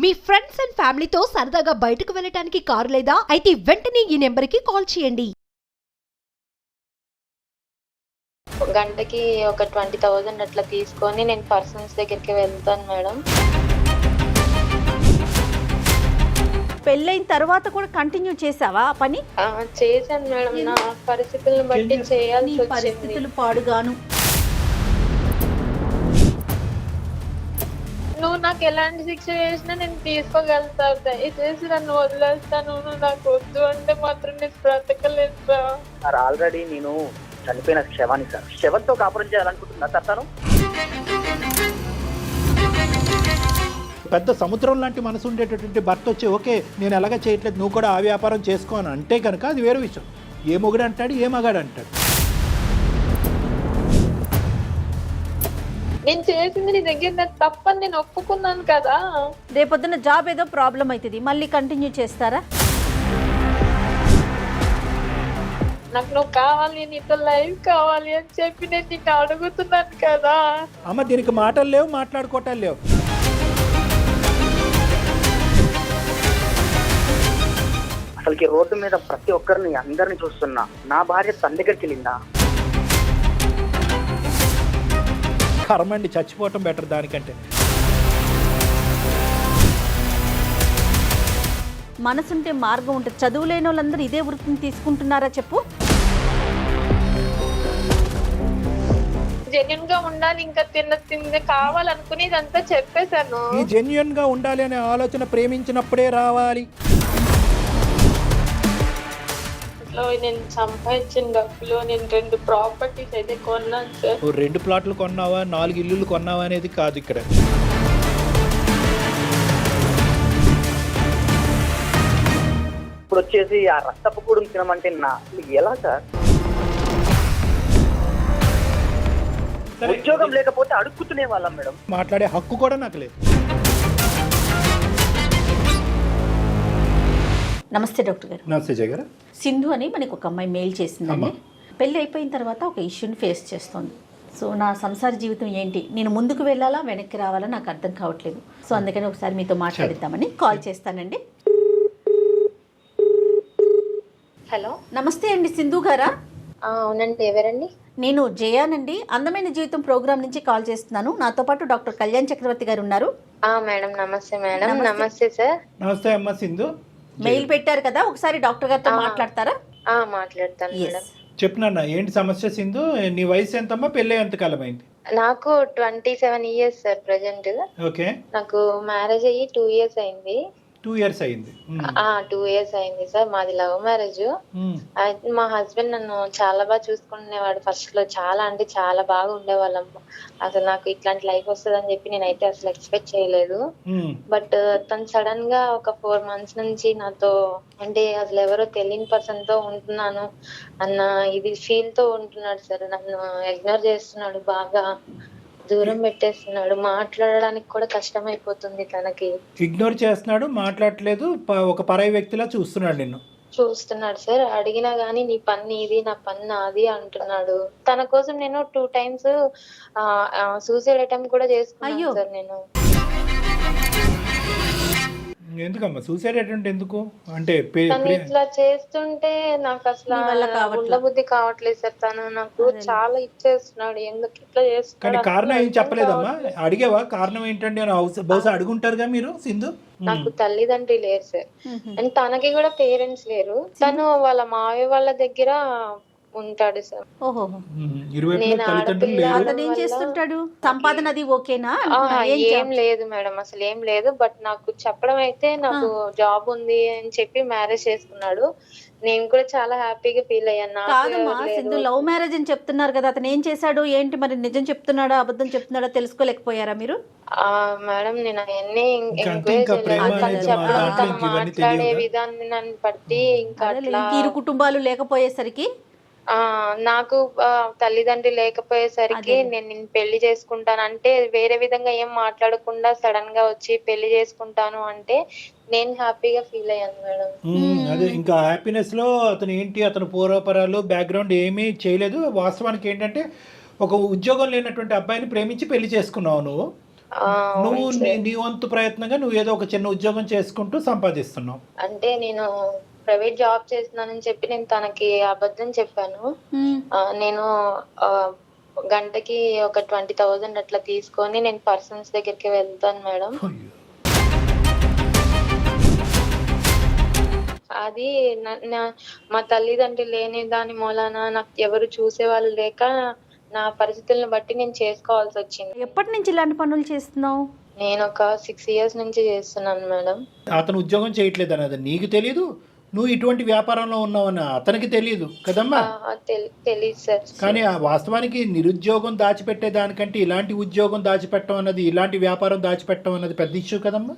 Me friends and ఫ్యామిలీతో సరదాగా బయటకు వెళ్ళటానికి కారు లేదా అయితే వెంటనే ఈ నెంబర్కి కాల్ చేయండి. గంటకి ఒక 20,000 అట్లా తీసుకొని నేను పర్సన్స్ దగ్గరికి వెళ్తాను మేడం. పెళ్ళైన తర్వాత కూడా కంటిన్యూ చేసావా ఆ పని? చేశాను మేడం, నా పరిస్థితులను బట్టి నీ చేయాల్సి వచ్చింది. పరిస్థితులు పాడుగాను. నువ్వు నాకు ఎలాంటి శిక్ష చేసినా నేను తీసుకోగలుగుతావు, దయచేసి నన్ను వదిలేస్తాను. నువ్వు నాకు వద్దు అంటే మాత్రం నేను బ్రతకలేదు సార్. ఆల్రెడీ నేను చనిపోయిన శవాన్ని సార్, శవంతో కాపురం చేయాలనుకుంటున్నా సార్. తను పెద్ద సముద్రం లాంటి మనసు ఉండేటటువంటి భర్త వచ్చి ఓకే నేను ఎలాగ చేయట్లేదు, నువ్వు కూడా ఆ వ్యాపారం చేసుకోను అంటే కనుక అది వేరే విషయం. ఏ మొగుడు అంటాడు, ఏ మగాడు అంటాడు. నేను చేసింది నీ దగ్గర నాకు తప్పని నేను ఒప్పుకున్నాను కదా. రేపొద్దున జాబ్ ఏదో ప్రాబ్లం అవుతుంది, మళ్ళీ కంటిన్యూ చేస్తారా? నాకు నువ్వు కావాలి, నీతో లైఫ్ కావాలి అని చెప్పి నేను నిన్ను అడుగుతున్నాను కదా. అమ్మ దీనికి మాటలు లేవు, మాట్లాడుకోవటాలు లేవు. అసలుకి రోడ్డు మీద ప్రతి ఒక్కరిని అందరిని చూస్తున్నా. నా భార్య తన దగ్గరికి వెళ్ళిందా? కర్మండి, చచ్చిపోవటం బెటర్ దానికంటే. మనసుంటే మార్గం ఉంటుంది. చదువు లేని వాళ్ళందరూ ఇదే వృత్తిని తీసుకుంటున్నారా చెప్పు? జెన్యున్ గా ఉండాలి, ఇంకా తిన్న కావాలనుకునేదంతా చెప్పేశాను. ఈ జెన్యున్ గా ఉండాలి అనే ఆలోచన ప్రేమించినప్పుడే రావాలి. నేను సంపాదించిన డబ్బులో నేను 2 ప్రాపర్టీస్ అయితే కొన్నాను సార్. 2 ప్లాట్లు కొన్నావా, 4 ఇల్లులు కొన్నావా అనేది కాదు ఇక్కడ. ఇప్పుడు వచ్చేసి ఆ రక్తపు కూడం తినమంటే నా ఎలా సార్? ఉద్యోగం లేకపోతే అడుక్కుతునే వాళ్ళం మేడం. మాట్లాడే హక్కు కూడా నాకు లేదు. నమస్తే డాక్టర్ గారు. నమస్తే జయ గారు. సింధు అని మనకు ఒక అమ్మాయి మెయిల్ చేసిందండి. పెళ్ళి అయిపోయిన తర్వాత ఒక ఇష్యూని ఫేస్ చేస్తుంది. సో నా సంసార జీవితం ఏంటి, నేను ముందుకు వెళ్ళాలా వెనక్కి రావాలా నాకు అర్థం కావట్లేదు. సో అందుకని ఒకసారి మీతో మాట్లాడిద్దామని కాల్ చేస్తానండి. హలో, నమస్తే అండి సింధు గారా? అవునండి, ఎవరండి? నేను జయానండి, అందమైన జీవితం ప్రోగ్రామ్ నుంచి కాల్ చేస్తున్నాను. నాతో పాటు డాక్టర్ కళ్యాణ్ చక్రవర్తి గారు ఉన్నారు. మేడం నమస్తే. మేడం నమస్తే సార్. నమస్తే అమ్మ సింధు. మెయిల్ పెట్టారు కదా, ఒకసారి డాక్టర్ గారితో మాట్లాడతారా? మాట్లాడతాను మేడం. చెప్పినా ఏంటి సమస్య సింధు? నీ వయసు ఎంతమ్మా, పెళ్ళి ఎంతకాలం అయింది? నాకు 27 ఇయర్స్ సార్ ప్రజెంట్. ఓకే. నాకు మ్యారేజ్ అయ్యి 2 ఇయర్స్ అయింది. 2 ఇయర్స్ అయింది. 2 ఇయర్స్ అయింది సార్. మాది లవ్ మ్యారేజ్. అయితే మా హస్బెండ్ నన్ను చాలా బాగా చూసుకునేవాడు. ఫస్ట్ లో చాలా అంటే చాలా బాగా ఉండేవాళ్ళం. అసలు నాకు ఇట్లాంటి లైఫ్ వస్తుందని చెప్పి నేనైతే అసలు ఎక్స్పెక్ట్ చేయలేదు. బట్ తను సడన్ గా ఒక 4 months నుంచి నాతో అంటే అసలు ఎవరో తెలియని పర్సన్ తో ఉంటున్నాను అన్న ఇది ఫీల్ తో ఉంటున్నాడు సార్. నన్ను ఇగ్నోర్ చేస్తున్నాడు, బాగా దూరం పెట్టేస్తున్నాడు. మాట్లాడడానికి కూడా కష్టం అయిపోతుంది తనకి. ఇగ్నోర్ చేస్తున్నాడు, మాట్లాడట్లేదు, ఒక పరాయి వ్యక్తిలా చూస్తున్నాడు నిన్ను. చూస్తున్నాడు సార్. అడిగినా గానీ నీ పని ఇది, నా పని నాది అంటున్నాడు. తన కోసం నేను 2 times సూసైడ్ అటెంప్ట్ కూడా చేసుకున్నాను సార్ నేను. ఎందుకమ్మా సూసైడ్ అటెంప్ట్ ఎందుకు అంటే? తను ఇట్లా చేస్తుంటే నాకు అసలు ఉండబుద్ధి కావట్లేదు సార్. తను నాకు చాలా ఇచ్చేస్తున్నాడు. ఎందుకు ఇట్లా చేస్తున్నాడు? కారణం ఏం చెప్పలేదమ్మా? అడిగేవా కారణం ఏంటండి అని? బహుశా అడుగుంటారుగా మీరు సింధు. నాకు తల్లిదండ్రులు లేరు సార్, అండ్ తనకి కూడా పేరెంట్స్ లేరు. తను వాళ్ళ మావయ్య వాళ్ళ దగ్గర ఉంటాడు సార్. ఏం చేస్తుంటాడు? సంపాదన అది ఓకేనా? ఏం లేదు మేడం, అసలు ఏం లేదు. బట్ నాకు చెప్పడం అయితే నాకు జాబ్ ఉంది అని చెప్పి మ్యారేజ్ చేసుకున్నాడు. నేను కూడా చాలా హ్యాపీగా ఫీల్ అయ్యాను. కాదమ్మా సింధు, లవ్ మ్యారేజ్ అని చెప్తున్నారు కదా, అతను ఏం చేశాడు ఏంటి మరి? నిజం చెప్తున్నాడా అబద్ధం చెప్తున్నాడా తెలుసుకోలేకపోయారా మీరు? మేడం నేను అవన్నీ మాట్లాడే విధానాన్ని బట్టి ఇంకా ఇరు కుటుంబాలు లేకపోయేసరికి నాకు తల్లిదండ్రులు లేకపోయేసరికి నేను పెళ్లి చేసుకుంటాను అంటే వేరే విధంగా ఏం మాట్లాడకుండా సడన్ గా వచ్చి పెళ్లి చేసుకుంటాను అంటే నేను హ్యాపీగా ఫీల్ అయ్యాను మేడం. అదే ఇంకా హ్యాపీనెస్ లో అతను ఏంటి, అతను పూర్వపరాలు బ్యాక్గ్రౌండ్ ఏమీ చేయలేదు. వాస్తవానికి ఏంటంటే ఒక ఉద్యోగం లేనటువంటి అబ్బాయిని ప్రేమించి పెళ్లి చేసుకున్నావు నువ్వు. నువ్వు అవును సార్. నీ వంతు ప్రయత్నంగా నువ్వు ఏదో ఒక చిన్న ఉద్యోగం చేసుకుంటూ సంపాదిస్తున్నావు. అంటే నేను ప్రైవేట్ జాబ్ చేస్తున్నానని చెప్పి నేను తనకి అబద్ధం చెప్పాను. నేను గంటకి ఒక 20,000 అట్లా తీసుకొని నేను పర్సన్స్ దగ్గరికి వెళ్తాను మేడం. అయ్యో. అది మా తల్లిదండ్రులు లేని దాని మూలాన నాకు ఎవరు చూసేవాళ్ళు లేక నా పరిస్థితులను బట్టి నేను చేసుకోవాల్సి వచ్చింది. ఎప్పటి నుంచి ఇలాంటి పనులు చేస్తున్నావు? నేను ఒక 6 years నుంచి చేస్తున్నాను మేడం. అతను ఉద్యోగం చేయట్లేదు అన్నది నీకు తెలీదు, నువ్వు ఇటువంటి వ్యాపారంలో ఉన్నావని అతనికి తెలియదు కదమ్మా. తెలియదు సార్. కానీ ఆ వాస్తవానికి నిరుద్యోగం దాచిపెట్టే దానికంటే ఇలాంటి ఉద్యోగం దాచిపెట్టడం అన్నది, ఇలాంటి వ్యాపారం దాచిపెట్టడం అన్నది పెద్ద ఇష్యూ కదమ్మా.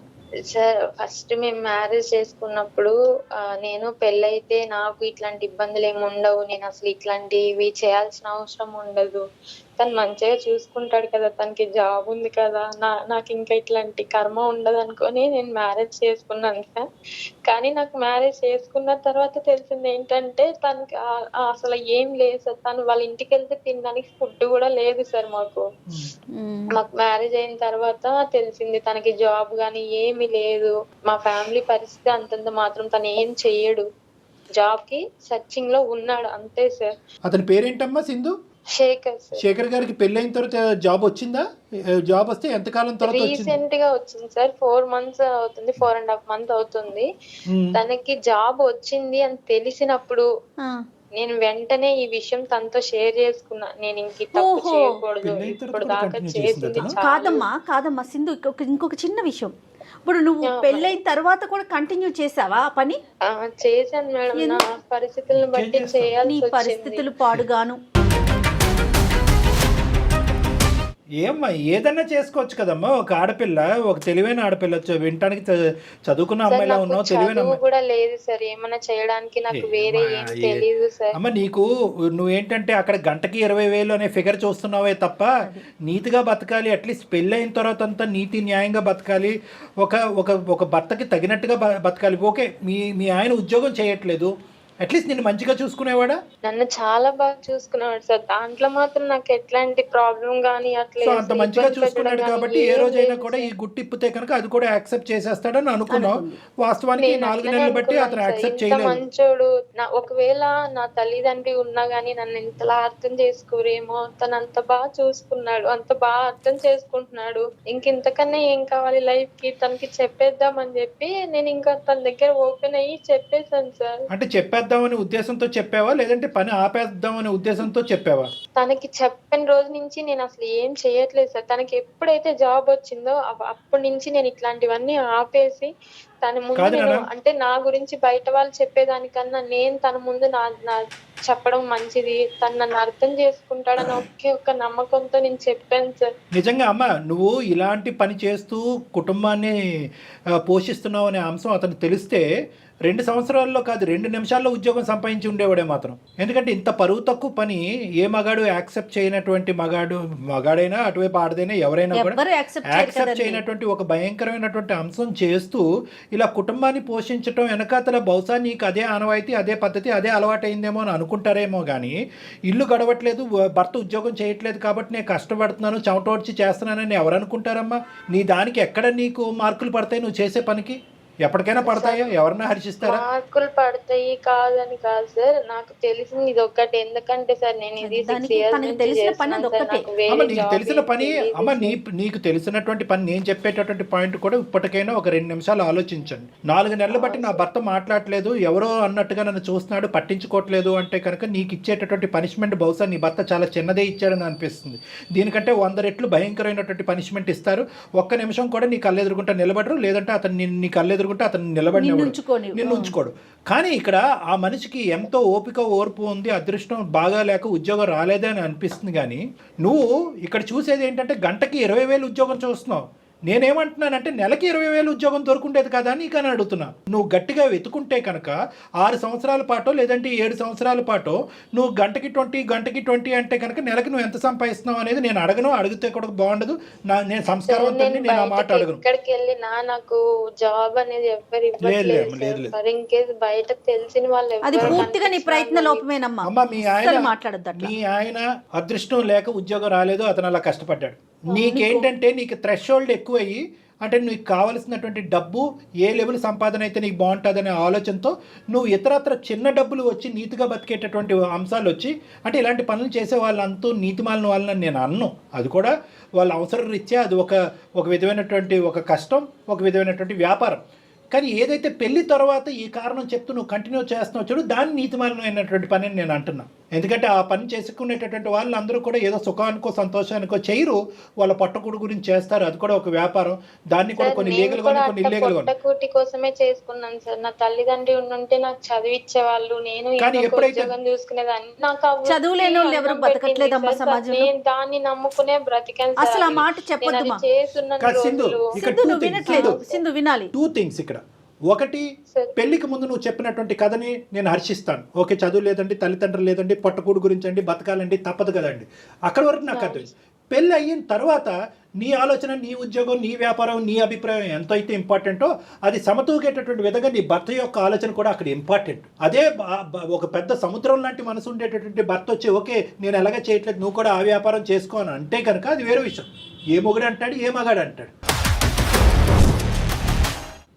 సార్ ఫస్ట్ మేము మ్యారేజ్ చేసుకున్నప్పుడు నేను పెళ్ళైతే నాకు ఇట్లాంటి ఇబ్బందులు ఏమి ఉండవు, నేను అసలు ఇట్లాంటివి చేయాల్సిన అవసరం ఉండదు, తను మంచిగా చూసుకుంటాడు కదా, తనకి జాబ్ ఉంది కదా, నాకు ఇంకా ఇట్లాంటి కర్మ ఉండదు అనుకొని నేను మ్యారేజ్ చేసుకున్నాను సార్. కానీ నాకు మ్యారేజ్ చేసుకున్న తర్వాత తెలిసింది ఏంటంటే తనకి అసలు ఏం లేదు సార్. తను వాళ్ళ ఇంటికి వెళ్తే తినడానికి ఫుడ్ కూడా లేదు సార్. మాకు మ్యారేజ్ అయిన తర్వాత తెలిసింది తనకి జాబ్ గానీ ఏమీ లేదు. మా ఫ్యామిలీ పరిస్థితి అంతంత మాత్రం, తను ఏం చెయ్యడు, జాబ్ కి సర్చింగ్ లో ఉన్నాడు అంతే సార్. అతని పేరేంటమ్మా? సింధు శేఖర్ సార్. శేఖర్ గారికి పెళ్ళైన తర్వాత జాబ్ వచ్చిందా? జాబ్ వస్తే ఎంతకాలం తర్వాత రీసెంట్ గా వచ్చింది సార్. 4 months అవుతుంది, 4.5 months అవుతుంది. తనకి జాబ్ వచ్చింది అని తెలిసినప్పుడు నేను వెంటనే ఈ విషయం తనతో షేర్ చేసుకున్నా. నేను ఇంక తప్పు చేయకూడదు, ఇప్పుడు దాకా చేసింది కాదమ్మా సింధు, ఇంకొక చిన్న విషయం. ఇప్పుడు నువ్వు పెళ్ళైన తర్వాత కూడా కంటిన్యూ చేసావా ఆ పని? చేశాను మేడం. నా పరిస్థితులను బట్టి చేయాలి. నీ పరిస్థితులు పాడుగాను. ఏమ్మా ఏదన్నా చేసుకోవచ్చు కదమ్మా. ఒక ఆడపిల్ల, ఒక తెలివైన ఆడపిల్ల, వినటానికి చదువుకున్న అమ్మాయిలా ఉన్నావు, తెలివైన అమ్మాయి కూడా లేదు సార్. ఏమన్నా చేయడానికి నాకు వేరే ఏం తెలియదు సార్. అమ్మ నీకు నువ్వేంటంటే అక్కడ గంటకి 20,000 అనే ఫిగర్ చూస్తున్నావే తప్ప నీతిగా బతకాలి, అట్లీస్ట్ పెళ్ళి అయిన తర్వాత అంతా నీతి న్యాయంగా బతకాలి, ఒక భర్తకి తగినట్టుగా బతకాలి. ఓకే, మీ ఆయన ఉద్యోగం చేయట్లేదు, అట్లీస్ట్ నేను మంచిగా చూసుకునేవాడా? నన్ను చాలా బాగా చూసుకునేవాడు సార్. దాంట్లో మాత్రం నాకు ఎట్లాంటి ప్రాబ్లం గానీ అట్లా అంత మంచిగా చూసుకున్నాడు కాబట్టి ఏ రోజైనా కూడా ఈ గుట్టిప్పితే కనుక అది కూడా యాక్సెప్ట్ చేసేస్తాడని అనుకున్నావు. వాస్తవానికి 4 నెలలు బట్టి అతను యాక్సెప్ట్ చేయలేదు. మంచోడు. ఒకవేళ నా తల్లిదండ్రి ఉన్నా గానీ నన్ను ఇంతలా అర్థం చేసుకోరేమో. తను అంత బాగా చూసుకున్నాడు, అంత బాగా అర్థం చేసుకుంటున్నాడు. ఇంకెంతకన్నా ఏం కావాలి లైఫ్ కి? తనకి చెప్పేద్దామని చెప్పి నేను ఇంకా తన దగ్గర ఓపెన్ అయ్యి చెప్పేశాను సార్. అంటే చెప్పేద్దామనే ఉద్దేశంతో చెప్పావా, లేదంటే పని ఆపేద్దామనే ఉద్దేశంతో చెప్పావా? తనకి చెప్పిన రోజు నుంచి నేను అసలు ఏం చేయట్లేదు సార్. తనకి ఎప్పుడైతే జాబ్ వచ్చిందో అప్పటి నుంచి నేను ఇట్లాంటివన్నీ ఆపేసి తన ముందు అంటే నా గురించి బయట వాళ్ళు చెప్పేదానికన్నా నేను తన ముందు నా చెప్పడం మంచిది, తను నన్ను అర్థం చేసుకుంటాడని ఒక్క నమ్మకంతో నేను చెప్పాను సార్. నిజంగా అమ్మ, నువ్వు ఇలాంటి పని చేస్తూ కుటుంబాన్ని పోషిస్తున్నావు అనే అంశం అతను తెలిస్తే 2 సంవత్సరాల్లో కాదు 2 నిమిషాల్లో ఉద్యోగం సంపాదించి ఉండేవాడే మాత్రం. ఎందుకంటే ఇంత పరువు తక్కువ పని ఏ మగాడు యాక్సెప్ట్ చేయనటువంటి మగాడైనా అటువైపు ఆడదైనా ఎవరైనా కూడా యాక్సెప్ట్ చేయనటువంటి ఒక భయంకరమైనటువంటి అంశం చేస్తూ ఇలా కుటుంబాన్ని పోషించడం వెనకాతల బహుశా నీకు అదే ఆనవాయితీ, అదే పద్ధతి, అదే అలవాటైందేమో అని అనుకుంటారేమో. కానీ ఇల్లు గడవట్లేదు, భర్త ఉద్యోగం చేయట్లేదు కాబట్టి నేను కష్టపడుతున్నాను, చెమటోడ్చి చేస్తున్నానని ఎవరు అనుకుంటారమ్మా? నీ దానికి ఎక్కడ నీకు మార్కులు పడతాయి? నువ్వు చేసే పనికి ఎప్పటికైనా పడతాయా? ఎవరన్నా హర్షిస్తారా? మార్కులు పడతాయి కాదని కాదు సార్, నాకు తెలిసింది ఇది ఒక్కటి. ఎందుకంటే సార్ నేను ఇది 6 years నీకు తెలిసిన పని అమ్మ, నీకు తెలిసినటువంటి పని నేను చెప్పేటటువంటి పాయింట్ కూడా ఇప్పటికైనా ఒక 2 నిమిషాలు ఆలోచించండి. 4 నెలలు బట్టి నా భర్త మాట్లాడలేదు, ఎవరో అన్నట్టుగా నన్ను చూస్తున్నాడు, పట్టించుకోవట్లేదు అంటే కనుక నీకు ఇచ్చేటటువంటి పనిష్మెంట్ బహుశా నీ భర్త చాలా చిన్నదే ఇచ్చాడని అనిపిస్తుంది. దీనికంటే 100 రెట్లు భయంకరమైనటువంటి పనిష్మెంట్ ఇస్తారు. ఒక్క నిమిషం కూడా నీ కళ్ళెదురుకుంటా నిలబడరు, లేదంటే అతను నీ కళ్ళెదురు అతను నిన్ను ఉంచుకోడు. కానీ ఇక్కడ ఆ మనిషికి ఎంతో ఓపిక, ఓర్పు ఉంది, అదృష్టం బాగా లేక ఉద్యోగం రాలేదే అని అనిపిస్తుంది. కానీ నువ్వు ఇక్కడ చూసేది ఏంటంటే గంటకి 20,000 ఉద్యోగం చూస్తున్నావు. నేనేమంటున్నానంటే నెలకి 20,000 ఉద్యోగం దొరుకుండేది కదా నీకని అడుగుతున్నా. నువ్వు గట్టిగా వెతుకుంటే కనుక 6 సంవత్సరాల పాటో లేదంటే 7 సంవత్సరాల పాటో నువ్వు గంటకి 20 అంటే కనుక నెలకి నువ్వు ఎంత సంపాదిస్తున్నావు అనేది నేను అడగను, అడిగితే కూడా బాగుండదు. నేను సంస్కారవంతుడిని, నేను ఆ మాట అడగను. ఇక్కడికి వెళ్ళినా నాకు జాబ్ అనేది ఎవరు ఇవ్వట్లేదు. ఇంకేస్ బయట తెలిసిన వాళ్ళు అది పూర్తిగా నీ ప్రయత్న లోపమేనమ్మా. అమ్మా, మీ ఆయన అదృష్టం లేక ఉద్యోగం రాలేదు, అతను అలా కష్టపడ్డాడు. నీకేంటంటే నీకు థ్రెషోల్డ్ ఎక్కువయ్యి, అంటే నీకు కావలసినటువంటి డబ్బు ఏ లెవెల్ సంపాదన అయితే నీకు బాగుంటుందనే ఆలోచనతో నువ్వు ఇతరత్ర చిన్న డబ్బులు వచ్చి నీతిగా బతికేటటువంటి అంశాలు వచ్చి, అంటే ఇలాంటి పనులు చేసే వాళ్ళంతా నీతిమాలిన వాళ్ళని నేను అన్ను. అది కూడా వాళ్ళ అవసరం రీత్యా అది ఒక విధమైనటువంటి ఒక కష్టం, ఒక విధమైనటువంటి వ్యాపారం. కానీ ఏదైతే పెళ్లి తర్వాత ఈ కారణం చెప్తూ నువ్వు కంటిన్యూ చేస్తున్నావు చూడు, దాన్ని నీతిమాలినటువంటి పని అని నేను అంటున్నా. ఎందుకంటే ఆ పని చేసుకునేటటువంటి వాళ్ళు అందరూ కూడా ఏదో సుఖానికో సంతోషానికో చేయరు, వాళ్ళ పట్టకూడు గురించి చేస్తారు. అది కూడా ఒక వ్యాపారం. దాన్ని కూడా కొన్ని లీగల్ గా కొన్ని ఇల్లీగల్ గా. పట్టకూటి కోసమే చేసుకున్నాను సార్. నా తల్లిదండ్రి ఉంటే నాకు చదివిచ్చేవాళ్ళు, నేను ఉద్యోగం చూసుకునేదాన్ని. నాకు చదువు లేని వాళ్ళు ఎవరు బతకట్లేదమ్మా సమాజంలో. నేను దాన్ని నమ్ముకునే బ్రతికాను. అసలు ఆ మాట చెప్పొద్దు. సింధు వినాలి. 2 things ఇక్కడ. ఒకటి, పెళ్లికి ముందు నువ్వు చెప్పినటువంటి కథని నేను హర్షిస్తాను. ఓకే, చదువు లేదండి, తల్లిదండ్రులు లేదండి, పట్టకూడు గురించి అండి, బతకాలండి, తప్పదు కదండి, అక్కడి వరకు నాకు అర్థం. పెళ్ళి అయిన తర్వాత నీ ఆలోచన, నీ ఉద్యోగం, నీ వ్యాపారం, నీ అభిప్రాయం ఎంత అయితే ఇంపార్టెంటో అది సమతూగేటటువంటి విధంగా నీ భర్త యొక్క ఆలోచన కూడా అక్కడ ఇంపార్టెంట్. అదే ఒక పెద్ద సముద్రం లాంటి మనసు ఉండేటటువంటి భర్త వచ్చి ఓకే నేను ఎలాగ చేయట్లేదు, నువ్వు కూడా ఆ వ్యాపారం చేసుకో అని అంటే కనుక అది వేరే విషయం. ఏ మొగుడు అంటాడు, ఏ మగాడు అంటాడు.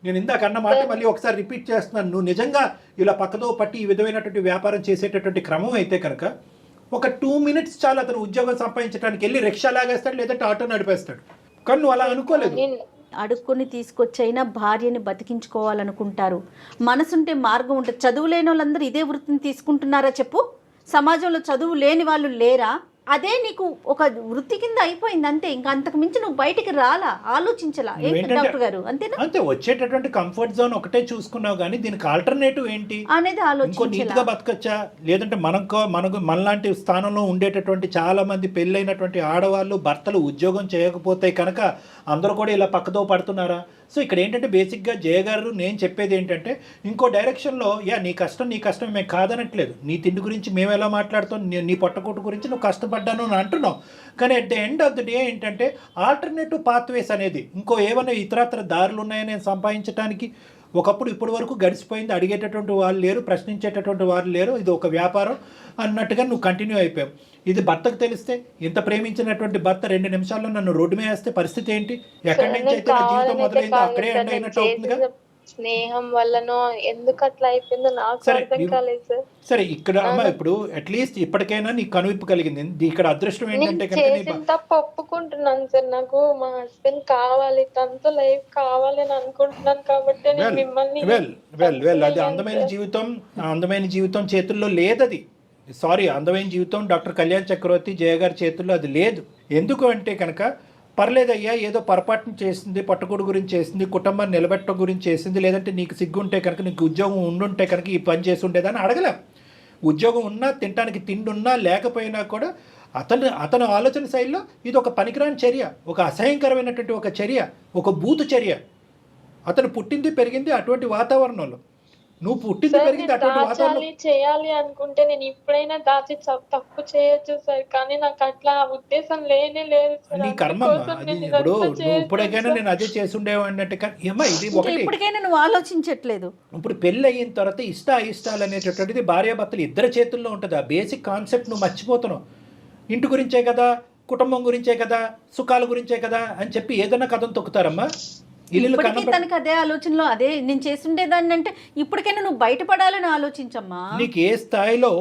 నేను ఇందాక అన్న మాట మళ్ళీ ఒకసారి రిపీట్ చేస్తున్నాను. నువ్వు నిజంగా ఇలా పక్కదో పట్టి ఈ విధమైనటువంటి వ్యాపారం చేసేటటువంటి క్రమం అయితే కనుక ఒక 2 minutes చాలు అతను ఉద్యోగం సంపాదించడానికి. వెళ్ళి రిక్షా లాగేస్తాడు, లేదంటే ఆటో నడిపేస్తాడు. కానీ నువ్వు అలా అనుకోలేదు. అడుక్కొని తీసుకొచ్చైనా భార్యని బతికించుకోవాలనుకుంటారు. మనసుంటే మార్గం ఉంటుంది. చదువు లేని వాళ్ళందరూ ఇదే వృత్తిని తీసుకుంటున్నారా చెప్పు? సమాజంలో చదువు లేని వాళ్ళు లేరా? అదే నీకు ఒక వృత్తి కింద అయిపోయింది అంతే. ఇంకా అంతకు మించి నువ్వు బయటికి రాలా, ఆలోచించలా. డాక్టర్ గారు అంతేనా? అంతే, వచ్చేటటువంటి కంఫర్ట్ జోన్ ఒకటే చూసుకున్నావు, కానీ దీనికి ఆల్టర్నేటివ్ ఏంటి అనేది ఇంకో నీట్గా బతకచ్చా, లేదంటే మనకు మనలాంటి స్థానంలో ఉండేటటువంటి చాలా మంది పెళ్ళైనటువంటి ఆడవాళ్ళు భర్తలు ఉద్యోగం చేయకపోతే కనుక అందరూ కూడా ఇలా పక్కదో పడుతున్నారా? సో ఇక్కడ ఏంటంటే బేసిక్గా జయ గారు నేను చెప్పేది ఏంటంటే ఇంకో డైరెక్షన్లో, నీ కష్టం మేము కాదనట్లేదు. నీ తిండి గురించి మేము ఎలా మాట్లాడుతాం, నీ పొట్టకూటు గురించి నువ్వు కష్టపడ్డాను అని అంటున్నావు. కానీ at the end of the day ఏంటంటే ఆల్టర్నేటివ్ పాత్వేస్ అనేది ఇంకో ఏమైనా ఇతరత్ర దారులు ఉన్నాయని నేను సంపాదించడానికి. ఒకప్పుడు ఇప్పటి వరకు గడిచిపోయింది, అడిగేటటువంటి వాళ్ళు లేరు, ప్రశ్నించేటటువంటి వాళ్ళు లేరు, ఇది ఒక వ్యాపారం అన్నట్టుగా నువ్వు కంటిన్యూ అయిపోయావు. ఇది భర్తకు తెలిస్తే, ఇంత ప్రేమించినటువంటి భర్త 2 నిమిషాల్లో నన్ను రోడ్డు మీద వేస్తే పరిస్థితి ఏంటి? ఎక్కడి నుంచి అయితే నా జీవితం మొదలైందో అక్కడే ఎండ్ అయినట్టు అవుతుందిగా. స్నేహం వల్లనో ఎందుకు అట్లా అయిపోయిందో నాకు అర్థం కాలేదు సార్. సరే ఇక్కడ అమ్మ, ఇప్పుడు అట్లీస్ట్ ఇప్పటికైనా నీకు కనువిప్పు కలిగింది. ఇక్కడ అదృష్టం ఏంటంటే తప్పు ఒప్పుకుంటున్నాను సార్. నాకు మా హస్బెండ్ కావాలి, తనతో లైఫ్ కావాలి అని అనుకుంటున్నాను కాబట్టి నేను మిమ్మల్ని అది అందమైన జీవితం చేతుల్లో లేదు. అది సారీ, అందమైన జీవితం డాక్టర్ కళ్యాణ్ చక్రవర్తి జయ గారి చేతుల్లో అది లేదు. ఎందుకు అంటే కనుక పర్లేదయ్యా, ఏదో పొరపాటును చేసింది, పట్టుకోడు గురించి చేసింది, కుటుంబాన్ని నిలబెట్టడం గురించి చేసింది, లేదంటే నీకు సిగ్గుంటే కనుక, నీకు ఉద్యోగం ఉండుంటే కనుక ఈ పని చేసి ఉండేదని అడగలేం. ఉద్యోగం ఉన్నా, తినడానికి తిండి ఉన్నా లేకపోయినా కూడా అతను ఆలోచన శైలిలో ఇది ఒక పనికిరాని చర్య, ఒక అసహ్యకరమైనటువంటి ఒక చర్య, ఒక బూతు చర్య. అతను పుట్టింది పెరిగింది అటువంటి వాతావరణంలో, నువ్వు పుట్టింది పెరిగింది అటువంటి వాతావరణం. చేయాలి అనుకుంటే నేను ఇప్పుడైనా దాచి తప్పు చేయొచ్చు సార్, కానీ నాకు అట్లా ఉద్దేశం లేనే లేదు. నీ కర్మమ్మ, అది ఇప్పుడు నువ్వు ఇప్పటికైనా నేను అదే చేసి ఉండేవాడిని అంటే ఏమో ఇది ఒకటి. ఇప్పటికైనా నువ్వు ఆలోచించట్లేదు. ఇప్పుడు పెళ్ళి అయిన తర్వాత ఇష్టాయిష్టాలు అనేటటువంటిది భార్యాభర్తలు ఇద్దరు చేతుల్లో ఉంటుంది. ఆ బేసిక్ కాన్సెప్ట్ నువ్వు మర్చిపోతున్నావు. ఇంటి గురించే కదా, కుటుంబం గురించే కదా, సుఖాల గురించే కదా అని చెప్పి ఏదైనా కథను తొక్కుతారమ్మా. తనకి అదే ఆలోచనలో అదే నేను చేస్తుండేదాన్ని అంటే ఇప్పటికైనా నువ్వు బయటపడాలని ఆలోచించమ్మా. నీకు ఏ స్థాయిలో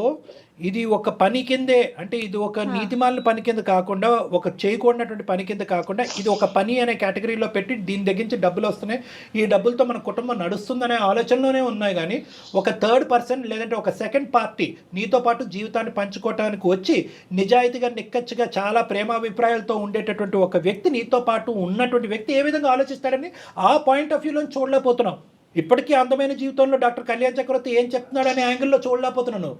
ఇది ఒక పని కిందే, అంటే ఇది ఒక నీతిమాలిన పని కింద కాకుండా, ఒక చేయకూడనటువంటి పని కింద కాకుండా, ఇది ఒక పని అనే కేటగిరీలో పెట్టి దీని దగ్గర నుంచి డబ్బులు వస్తున్నాయి, ఈ డబ్బులతో మన కుటుంబం నడుస్తుందనే ఆలోచనలోనే ఉన్నాయి. కానీ ఒక థర్డ్ పర్సన్ లేదంటే ఒక సెకండ్ పార్టీ నీతో పాటు జీవితాన్ని పంచుకోవటానికి వచ్చి నిజాయితీగా నిక్కచ్చిగా చాలా ప్రేమాభిప్రాయాలతో ఉండేటటువంటి ఒక వ్యక్తి నీతో పాటు ఉన్నటువంటి వ్యక్తి ఏ విధంగా ఆలోచిస్తాడని ఆ పాయింట్ ఆఫ్ వ్యూలో చూడలేకపోతున్నాం. ఇప్పటికీ అందమైన జీవితంలో డాక్టర్ కళ్యాణ్ చక్రవర్తి ఏం చెప్తున్నాడనే యాంగిల్లో చూడలేకపోతున్నాను.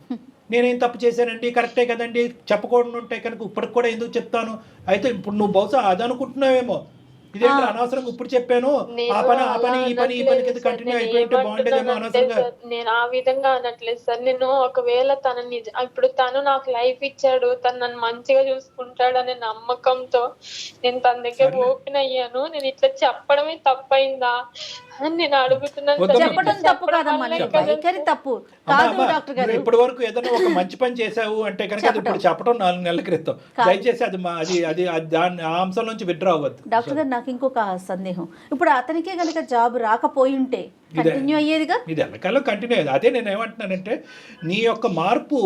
నేనేం తప్పు చేశానండి, కరెక్టే కదండి, చెప్పకూడదు ఉంటే కనుక ఇప్పటికి కూడా ఎందుకు చెప్తాను. అయితే ఇప్పుడు నువ్వు బహుశా అది అనుకుంటున్నావేమో, ఇదేంటి అనవసరంగా ఇప్పుడు చెప్పాను ఆ పని ఆ పని ఈ పని ఈ పని కింద కంటిన్యూ అయిపోయింటే బాగుండేదేమో అనవసరంగా. నేను ఆ విధంగా అనట్లేదు సార్. నేను ఒకవేళ తనని ఇప్పుడు తను నాకు లైఫ్ ఇచ్చాడు, తను నన్ను మంచిగా చూసుకుంటాడు అనే నమ్మకంతో నేను తన దగ్గర ఓపెన్ అయ్యాను. నేను ఇట్లా చెప్పడమే తప్పైందా అని నేను అడుగుతున్నాను. వద్దమ్మా. చెప్పడం తప్పు కాదమ్మా, నీ వైఖరి తప్పు కాదు డాక్టర్ గారు. ఇప్పటి వరకు ఏదైనా ఒక మంచి పని చేసావు అంటే కనుక అది ఇప్పుడు చెప్పడం 4 నెలల క్రితం. దయచేసి అది అది దాని ఆ అంశం నుంచి విత్డ్రా అవ్వద్దు. డాక్టర్ గారు నాకు ఇంకొక సందేహం, ఇప్పుడు అతనికే కనుక జాబ్ రాకపోయి ఉంటే కంటిన్యూ అయ్యేదిగా? ఇది ఎల్లకాలం కంటిన్యూ అయ్యేది. అదే నేను ఏమంటున్నానంటే నీ యొక్క మార్పు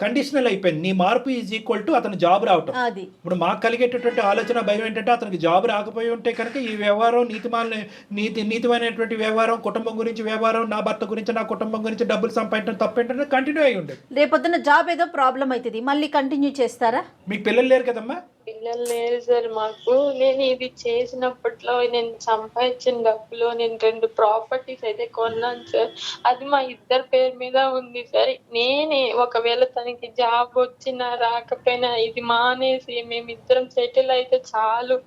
కండిషనల్ అయిపోయింది. నీ మార్పు ఈజ్ ఈక్వల్ టు అతను జాబ్ రావటం. అది ఇప్పుడు మాకు కలిగేటటువంటి ఆలోచన భయం ఏంటంటే అతనికి జాబ్ రాకపోయి ఉంటే కనుక ఈ వ్యవహారం నీతిమైనటువంటి వ్యవహారం, కుటుంబం గురించి వ్యవహారం, నా భర్త గురించి నా కుటుంబం గురించి డబ్బులు సంపాదించడం తప్పేంటంటే కంటిన్యూ అయ్యి ఉండేది. రేపొద్దున జాబ్ ఏదో ప్రాబ్లం అవుతుంది, మళ్ళీ కంటిన్యూ చేస్తారా? మీకు పిల్లలు లేరు కదమ్మా? పిల్లలు లేరు సార్ మాకు. నేను ఇది చేసినప్పట్లో నేను సంపాదించిన డబ్బులో నేను 2 ప్రాపర్టీస్ అయితే కొన్నాను సార్. అది మా ఇద్దరి పేరు మీద ఉంది సార్. నేనే ఒకవేళ తనకి జాబ్ వచ్చినా రాకపోయినా ఇది మానేసి మేమిద్దరం సెటిల్ అయితే చాలు,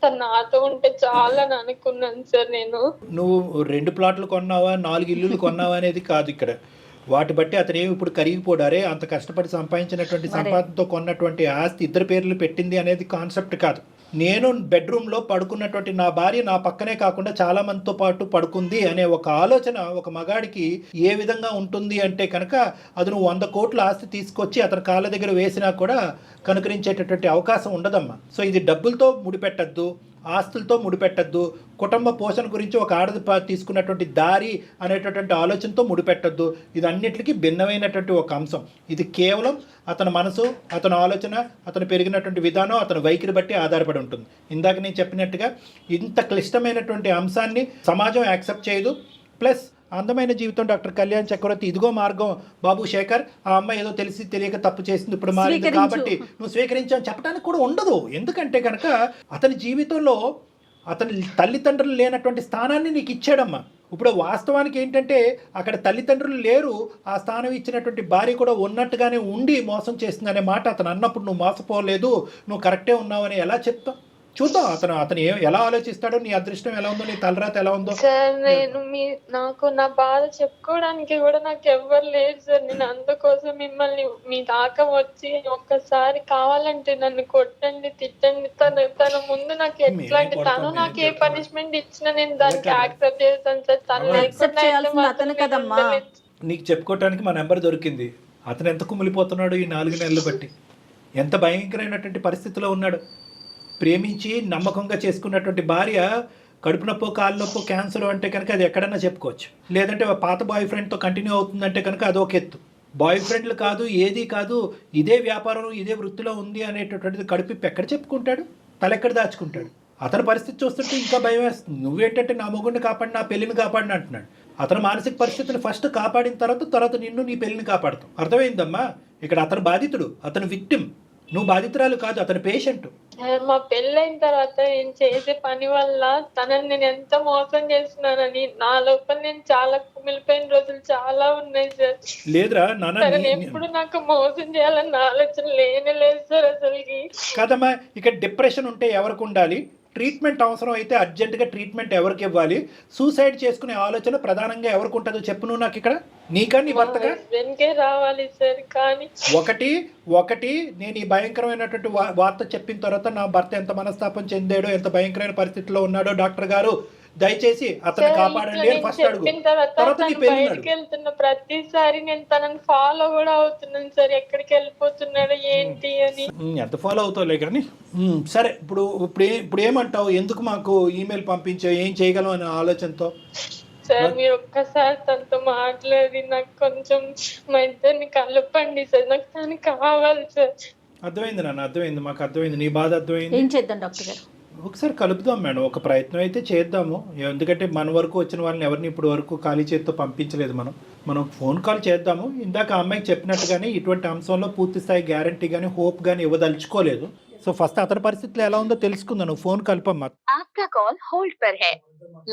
తను నాతో ఉంటే చాలు అని అనుకున్నాను సార్. నేను నువ్వు 2 ప్లాట్లు కొన్నావా 4 ఇల్లులు కొన్నావా అనేది కాదు ఇక్కడ. వాటి బట్టి అతను ఏమి ఇప్పుడు కరిగిపోడారే అంత కష్టపడి సంపాదించినటువంటి సంపాదనతో కొన్నటువంటి ఆస్తి ఇద్దరు పేర్లు పెట్టింది అనేది కాన్సెప్ట్ కాదు. నేను బెడ్రూమ్లో పడుకున్నటువంటి నా భార్య నా పక్కనే కాకుండా చాలా మందితో పాటు పడుకుంది అనే ఒక ఆలోచన ఒక మగాడికి ఏ విధంగా ఉంటుంది అంటే కనుక అది నువ్వు 100 కోట్ల ఆస్తి తీసుకొచ్చి అతని కాళ్ళ దగ్గర వేసినా కూడా కనుకరించేటటువంటి అవకాశం ఉండదమ్మా. సో ఇది డబ్బులతో ముడిపెట్టద్దు, ఆస్తులతో ముడిపెట్టద్దు, కుటుంబ పోషణ గురించి ఒక ఆడది తీసుకున్నటువంటి దారి అనేటటువంటి ఆలోచనతో ముడిపెట్టద్దు. ఇది అన్నిటికీ భిన్నమైనటువంటి ఒక అంశం. ఇది కేవలం అతని మనసు, అతని ఆలోచన, అతను పెరిగినటువంటి విధానం, అతని వైఖరి బట్టి ఆధారపడి ఉంటుంది. ఇందాక నేను చెప్పినట్టుగా ఇంత క్లిష్టమైనటువంటి అంశాన్ని సమాజం యాక్సెప్ట్ చేయదు. ప్లస్ అందమైన జీవితం డాక్టర్ కళ్యాణ్ చక్రవర్తి ఇదిగో మార్గం బాబు శేఖర్, ఆ అమ్మాయి ఏదో తెలిసి తెలియక తప్పు చేసింది ఇప్పుడు మారింది కాబట్టి నువ్వు స్వీకరించావు చెప్పడానికి కూడా ఉండదు. ఎందుకంటే కనుక అతని జీవితంలో అతని తల్లిదండ్రులు లేనటువంటి స్థానాన్ని నీకు ఇచ్చాడమ్మా. ఇప్పుడు వాస్తవానికి ఏంటంటే అక్కడ తల్లిదండ్రులు లేరు, ఆ స్థానం ఇచ్చినటువంటి భార్య కూడా ఉన్నట్టుగానే ఉండి మోసం చేస్తుంది అనే మాట అతను అన్నప్పుడు నువ్వు మోసపోలేదు, నువ్వు కరెక్టే ఉన్నావని ఎలా చెప్తావు? చూద్దాం అతను ఎలా ఆలోచిస్తాడో, నీ అదృష్టం ఎలా ఉందో, నీ తలరాత ఎలా ఉందో. సార్ నేను నాకు నా బాధ చెప్పుకోవడానికి కూడా నాకు ఎవ్వరు లేరు సార్. నేను అందుకోసం మిమ్మల్ని మీ దాకా వచ్చి ఒక్కసారి కావాలంటే నన్ను కొట్టండి, తిట్టండి. తన ముందు నాకు ఎట్లాంటి తను నాకు ఏ పనిష్మెంట్ ఇచ్చినా నేను దానికి యాక్సెప్ట్ చేస్తాను సార్. తను లేకుండా నీకు చెప్పుకోవటానికి మా నెంబర్ దొరికింది. అతను ఎంత కుమిలిపోతున్నాడు ఈ 4 నెలలు బట్టి, ఎంత భయంకరమైనటువంటి పరిస్థితిలో ఉన్నాడు. ప్రేమించి నమ్మకంగా చేసుకున్నటువంటి భార్య కడుపు నొప్పో కాలు నొప్పో క్యాన్సర్ అంటే కనుక అది ఎక్కడన్నా చెప్పుకోవచ్చు. లేదంటే పాత బాయ్ ఫ్రెండ్తో కంటిన్యూ అవుతుందంటే కనుక అదొక ఎత్తు. బాయ్ ఫ్రెండ్లు కాదు, ఏది కాదు, ఇదే వ్యాపారం ఇదే వృత్తిలో ఉంది అనేటటువంటిది కడుపు ఎక్కడ చెప్పుకుంటాడు, తలెక్కడ దాచుకుంటాడు. అతని పరిస్థితి చూస్తుంటే ఇంకా భయం వేస్తుంది. నువ్వేంటంటే నా మొగుడిని కాపాడి నా పెళ్లిని కాపాడిని అంటున్నాడు. అతని మానసిక పరిస్థితిని ఫస్ట్ కాపాడిన తర్వాత నిన్ను నీ పెళ్లిని కాపాడుతావు. అర్థమైందమ్మా? ఇక్కడ అతను బాధితుడు, అతను విక్టిమ్, నువ్వు బాధితురాలు కాదు, అతని పేషెంట్. మా పెళ్ళైన తర్వాత నేను చేసే పని వల్ల తనని నేను ఎంత మోసం చేస్తున్నానని నా లోపల నేను చాలా కుమిలిపోయిన రోజులు చాలా ఉన్నాయి సార్. లేదురా నాన్న, ఎప్పుడు నాకు మోసం చేయాలన్న ఆలోచన లేనే లేదు సార్ అసలుకి. కదమ్మా, ఇక్కడ డిప్రెషన్ ఉంటే ఎవరికి ఉండాలి, ట్రీట్మెంట్ అవసరం అయితే అర్జెంటుగా ట్రీట్మెంట్ ఎవరికి ఇవ్వాలి, సూసైడ్ చేసుకునే ఆలోచన ప్రధానంగా ఎవరికి ఉంటుందో చెప్పు నువ్వు నాకు. ఇక్కడ నీకా నీ భర్తగా రావాలి సార్. కానీ ఒకటి నేను ఈ భయంకరమైనటువంటి వార్త చెప్పిన తర్వాత నా భర్త ఎంత మనస్తాపం చెందాడో, ఎంత భయంకరమైన పరిస్థితిలో ఉన్నాడో డాక్టర్ గారు దయచేసి అతను కాపాడండి అని ఫస్ట్ అడుగు. తర్వాత నీ బయటికి వెళ్తున్న ప్రతిసారి నేను తనని ఫాలో కూడా అవుతున్నాను సార్, ఎక్కడికి వెళ్ళిపోతున్నాడు ఏంటి అని. ఎంత ఫాలో అవుతావులే కానీ సరే. ఇప్పుడు ఏమంటావు, ఎందుకు మాకు ఈమెయిల్ పంపించావు, ఏం చేయగలం అనే ఆలోచనతో? సార్ మీరు ఒక్కసారి తనతో మాట్లాడి నాకు కొంచెం మా ఇద్దరిని కలపండి సార్, నాకు తను కావాలి సార్. అర్థమైంది నాన్న, అర్థమైంది, మాకు అర్థమైంది, నీ బాధ అర్థమైంది. ఏం చేద్దాం డాక్టర్ గారు? ఒకసారి కలుపుదాం మేడం, ఒక ప్రయత్నం అయితే చేద్దాము. ఎందుకంటే మన వరకు వచ్చిన వాళ్ళని ఎవరిని ఇప్పుడు వరకు ఖాళీ చేతితో పంపించలేదు. మనం ఫోన్ కాల్ చేద్దాము. ఇందాక ఆ అమ్మాయికి చెప్పినట్టుగానే ఇటువంటి అంశంలో పూర్తి స్థాయి గ్యారంటీ కానీ హోప్ కానీ ఇవ్వదలుచుకోలేదు. సో ఫస్ట్ అతని పరిస్థితులు ఎలా ఉందో తెలుసుకుందాం. నువ్వు ఫోన్ కలపమ్మా. आपका कॉल होल्ड पर है,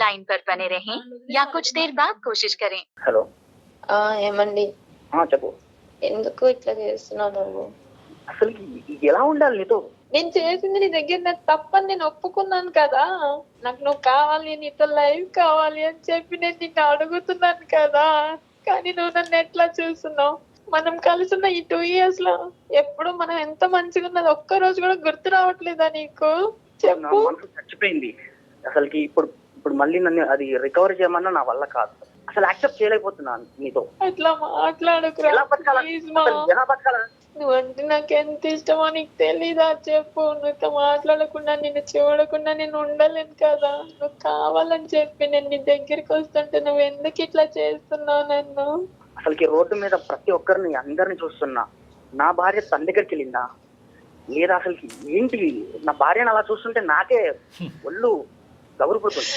लाइन पर बने रहें या कुछ देर बाद कोशिश करें. హలో ఏమండి, చెప్పు. ఎందుకు ఇట్లా చేస్తున్నావు నువ్వు? అసలు ఎలా ఉండాలి నీతో? నేను చేసింది నీ దగ్గర నాకు తప్పని నేను ఒప్పుకున్నాను కదా. నాకు నువ్వు కావాలి, నీతో లైఫ్ కావాలి అని చెప్పి నేను నిన్ను అడుగుతున్నాను కదా. కానీ నువ్వు నన్ను ఎట్లా చూస్తున్నావు? మనం కలిసి ఉన్న ఈ 2 years లో ఎప్పుడు మనం ఎంత మంచిగా ఉన్నది ఒక్క రోజు కూడా గుర్తు రావట్లేదా నీకు? చెప్పు. నా మనసు చచ్చిపోయింది అసలుకి. ఇప్పుడు మళ్ళీ నన్ను అది రికవర్ చేయమన్నా నా వల్ల కాదు. అసలు యాక్సెప్ట్ చేయలేకపోతున్నాను నీతో. అట్లా మాట్లాడుకురా ఎలా బతకాలా? ప్లీజ్ మా. అసలు ఎలా బతకాలా? నువ్వంటే నాకు ఎంత ఇష్టమో నీకు తెలీదా? చెప్పు. నువ్వుతో మాట్లాడకుండా, నిన్ను చూడకుండా నేను ఉండలేను కదా. నువ్వు కావాలని చెప్పి నేను నీ దగ్గరికి వస్తుంటే నువ్వు ఎందుకు ఇట్లా చేస్తున్నావు నన్ను? అసలుకి రోడ్డు మీద ప్రతి ఒక్కరిని అందరిని చూస్తున్నా. నా భార్య తన దగ్గరికి వెళ్ళిందా లేదా? అసలుకి ఏంటి నా భార్యను అలా చూస్తుంటే నాకే ఒళ్ళు గౌరవపడుతుంది.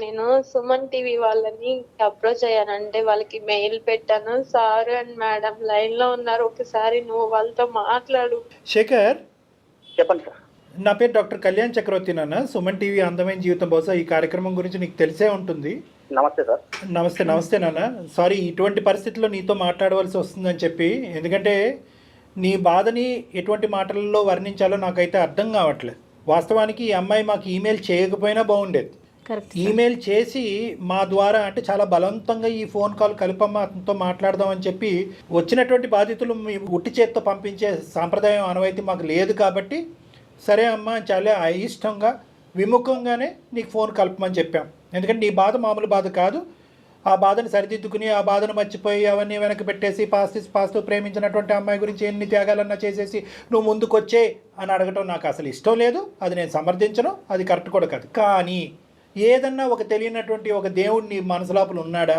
నేను సుమన్ టీవీ వాళ్ళని అప్రోచ్ అయ్యానంటే వాళ్ళకి మెయిల్ పెట్టాను. సార్ అండ్ మేడం లైన్ లో ఉన్నారు, ఒకసారి నువ్వు వాళ్ళతో మాట్లాడు. శేఖర్, చెప్పండి సార్. నా పేరు డాక్టర్ కళ్యాణ్ చక్రవర్తి నాన్న. సుమన్ టీవీ అందమైన జీవితం. బహుశా ఈ కార్యక్రమం గురించి నీకు తెలిసే ఉంటుంది. నమస్తే సార్. నమస్తే నాన్న. సారీ ఇటువంటి పరిస్థితుల్లో నీతో మాట్లాడవలసి వస్తుందని చెప్పి. ఎందుకంటే నీ బాధని ఎటువంటి మాటలలో వర్ణించాలో నాకైతే అర్థం కావట్లేదు. వాస్తవానికి ఈ అమ్మాయి మాకు ఈమెయిల్ చేయకపోయినా బాగుండేది. ఈమెయిల్ చేసి మా ద్వారా అంటే చాలా బలవంతంగా ఈ ఫోన్ కాల్ కలిపమ్మ అతనితో మాట్లాడదామని చెప్పి వచ్చినటువంటి బాధితులు ఉట్టి చేత్తో పంపించే సాంప్రదాయం ఆనవాయితీ మాకు లేదు కాబట్టి సరే అమ్మ చాలా అయిష్టంగా విముఖంగానే నీకు ఫోన్ కలపమని చెప్పాం. ఎందుకంటే నీ బాధ మామూలు బాధ కాదు. ఆ బాధను సరిదిద్దుకుని ఆ బాధను మర్చిపోయి అవన్నీ వెనక్కి పెట్టేసి పాస్తూ ప్రేమించినటువంటి అమ్మాయి గురించి ఎన్ని త్యాగాలన్నా చేసేసి నువ్వు ముందుకు వచ్చే అని అడగటం నాకు అసలు ఇష్టం లేదు. అది నేను సమర్థించను, అది కరెక్ట్ కూడా కాదు. కానీ ఏదన్నా ఒక తెలియనటువంటి ఒక దేవుడు నీ మనసు లోపల ఉన్నాడా?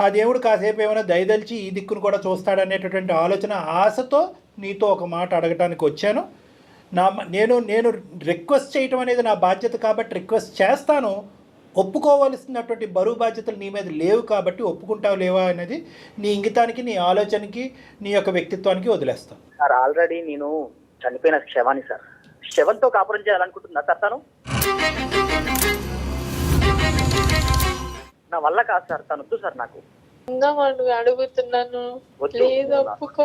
ఆ దేవుడు కాసేపు ఏమైనా దయదలిచి ఈ దిక్కును కూడా చూస్తాడనేటటువంటి ఆలోచన ఆశతో నీతో ఒక మాట అడగటానికి వచ్చాను. నేను రిక్వెస్ట్ చేయటం అనేది నా బాధ్యత కాబట్టి రిక్వెస్ట్ చేస్తాను. ఒప్పుకోవలసినటువంటి బరువు బాధ్యతలు నీ మీద లేవు కాబట్టి ఒప్పుకుంటావు లేవా అనేది నీ ఇంగితానికి, నీ ఆలోచనకి, నీ యొక్క వ్యక్తిత్వానికి వదిలేస్తాను. సార్ ఆల్రెడీ నేను చనిపోయిన శవాన్ని సార్. శవంతో కాపురం చేయాలనుకుంటున్నా సార్. తను నా వల్ల కాదు సార్. తను వద్దు సార్ నాకు. ఉందామని అడుగుతున్నాను, ప్లీజ్ ఒప్పుకో.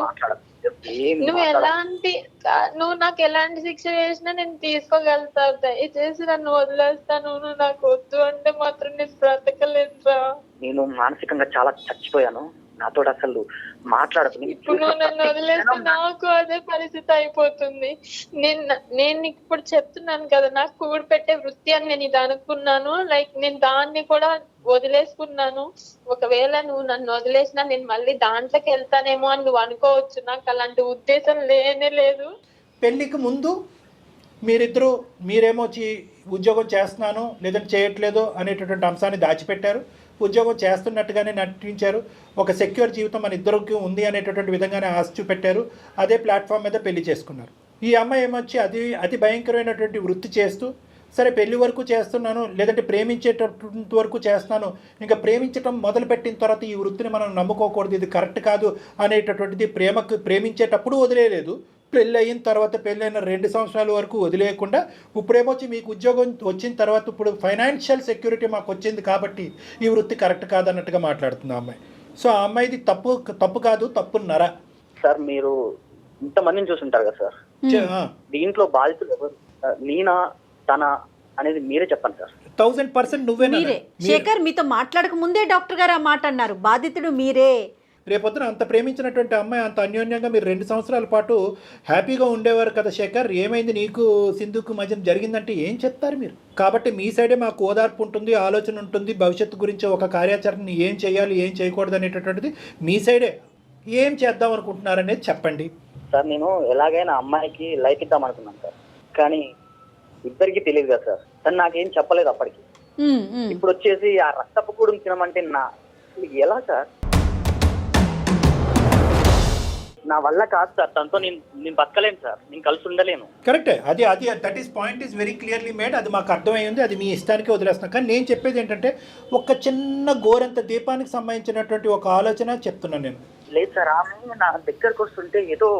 నువ్వు నాకు ఎలాంటి శిక్ష చేసినా నేను తీసుకోగలుగుతా. దయచేసి నన్ను వదిలేస్తాను. నువ్వు నాకు వద్దు అంటే మాత్రం నేను బ్రతకలేనురా. నేను మానసికంగా చాలా చచ్చిపోయాను. నాతో అసలు మాట్లాడదు. ఇప్పుడు నువ్వు నన్ను వదిలేస్తే నాకు అదే పరిస్థితి అయిపోతుంది. నేను ఇప్పుడు చెప్తున్నాను కదా, నాకు కూడి పెట్టే వృత్తి అని నేను ఇది అనుకున్నాను. లైక్ నేను దాన్ని కూడా వదిలేసుకున్నాను. ఒకవేళ నువ్వు నన్ను వదిలేసినా నేను మళ్ళీ దాంట్లోకి వెళ్తానేమో అని నువ్వు అనుకోవచ్చు. నాకు అలాంటి ఉద్దేశం లేనే లేదు. పెళ్ళికి ముందు మీరేమో ఉద్యోగం చేస్తున్నాను లేదంటే చేయట్లేదు అనేటటువంటి అంశాన్ని దాచిపెట్టారు. ఉద్యోగం చేస్తున్నట్టుగానే నటించారు. ఒక సెక్యూర్ జీవితం మన ఇద్దరికి ఉంది అనేటటువంటి విధంగానే ఆశ చూపెట్టారు. అదే ప్లాట్ఫామ్ మీద పెళ్లి చేసుకున్నారు. ఈ అమ్మాయి ఏమొచ్చి అతి భయంకరమైనటువంటి వృత్తి చేస్తూ సరే పెళ్లి వరకు చేస్తున్నాను లేదంటే ప్రేమించేటటువంటి వరకు చేస్తున్నాను, ఇంకా ప్రేమించడం మొదలుపెట్టిన తర్వాత ఈ వృత్తిని మనం నమ్ముకోకూడదు, ఇది కరెక్ట్ కాదు అనేటటువంటిది ప్రేమించేటప్పుడు వదిలేదు. పెళ్ళి అయిన తర్వాత పెళ్ళైన 2 సంవత్సరాల వరకు వదిలేయకుండా ఇప్పుడేమొచ్చి మీకు ఉద్యోగం వచ్చిన తర్వాత ఇప్పుడు ఫైనాన్షియల్ సెక్యూరిటీ మాకు వచ్చింది కాబట్టి ఈ వృత్తి కరెక్ట్ కాదన్నట్టుగా మాట్లాడుతుంది ఆ అమ్మాయి. సో ఆ అమ్మాయిది తప్పు కాదు, తప్పున్నరా? సార్ మీరు ఇంతమందిని చూసుంటారు కదా సార్, దీంట్లో బాధితులు ఎవరు? నేనా తన అనేది మీరే చెప్పండి సార్. 1000% నువ్వే. శేఖర్ మీతో మాట్లాడక ముందే డాక్టర్ గారు ఆ మాట అన్నారు, బాధితుడు మీరే. రేపొద్దున అంత ప్రేమించినటువంటి అమ్మాయి అంత అన్యోన్యంగా మీరు 2 సంవత్సరాల పాటు హ్యాపీగా ఉండేవారు కదా శేఖర్. ఏమైంది నీకు సింధుకు మధ్య జరిగిందంటే ఏం చెప్తారు మీరు? కాబట్టి మీ సైడే మాకు ఓదార్పు ఉంటుంది, ఆలోచన ఉంటుంది. భవిష్యత్తు గురించి ఒక కార్యాచరణ ఏం చేయాలి ఏం చేయకూడదు అనేటటువంటిది మీ సైడే. ఏం చేద్దాం అనుకుంటున్నారనేది చెప్పండి సార్. నేను ఎలాగైనా అమ్మాయికి లైఫ్ ఇద్దాం అనుకున్నాను సార్, కానీ ఇద్దరికి తెలియదు కదా సార్. తను నాకేం చెప్పలేదు అప్పటికి. ఇప్పుడు వచ్చేసి ఆ రక్తపు కూడా తినమంటే ఎలా సార్? నా వల్ల కాదు సార్. తనతో నేను బతకలేను సార్, నేను కలిసి ఉండలేను. కరెక్టే. అది that is point is very clearly made. అది మాకు అర్థమైంది. అది మీ ఇష్టానికి వదిలేస్తున్నాం. కానీ నేను చెప్పేది ఏంటంటే ఒక చిన్న గోరంత దీపానికి సంబంధించినటువంటి ఒక ఆలోచన చెప్తున్నాను నేను. లేదు సార్, ఆమె నా దగ్గరకు వస్తుంటే ఏదో